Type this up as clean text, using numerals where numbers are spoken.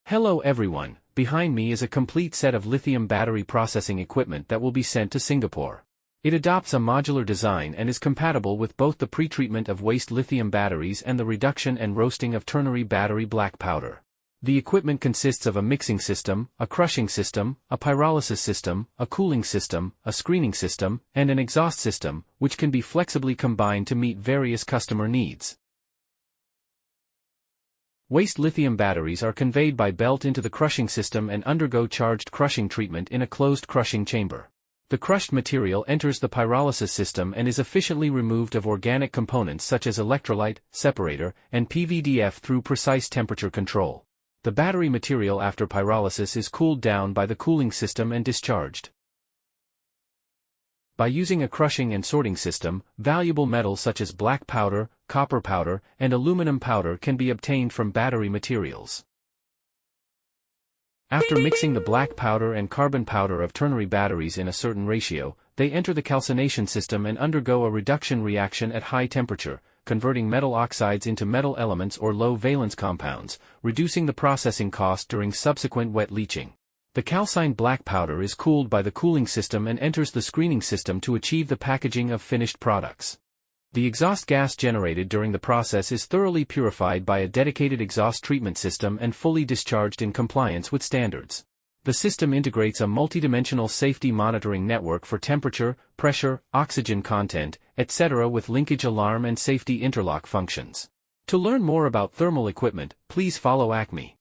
Hello everyone, behind me is a complete set of lithium battery processing equipment that will be sent to Singapore. It adopts a modular design and is compatible with both the pretreatment of waste lithium batteries and the reduction and roasting of ternary battery black powder. The equipment consists of a mixing system, a crushing system, a pyrolysis system, a cooling system, a screening system, and an exhaust system, which can be flexibly combined to meet various customer needs. Waste lithium batteries are conveyed by belt into the crushing system and undergo charged crushing treatment in a closed crushing chamber. The crushed material enters the pyrolysis system and is efficiently removed of organic components such as electrolyte, separator, and PVDF through precise temperature control. The battery material after pyrolysis is cooled down by the cooling system and discharged. By using a crushing and sorting system, valuable metals such as black powder, copper powder, and aluminum powder can be obtained from battery materials. After mixing the black powder and carbon powder of ternary batteries in a certain ratio, they enter the calcination system and undergo a reduction reaction at high temperature, converting metal oxides into metal elements or low-valence compounds, reducing the processing cost during subsequent wet leaching. The calcined black powder is cooled by the cooling system and enters the screening system to achieve the packaging of finished products. The exhaust gas generated during the process is thoroughly purified by a dedicated exhaust treatment system and fully discharged in compliance with standards. The system integrates a multidimensional safety monitoring network for temperature, pressure, oxygen content, etc. with linkage alarm and safety interlock functions. To learn more about thermal equipment, please follow ACME.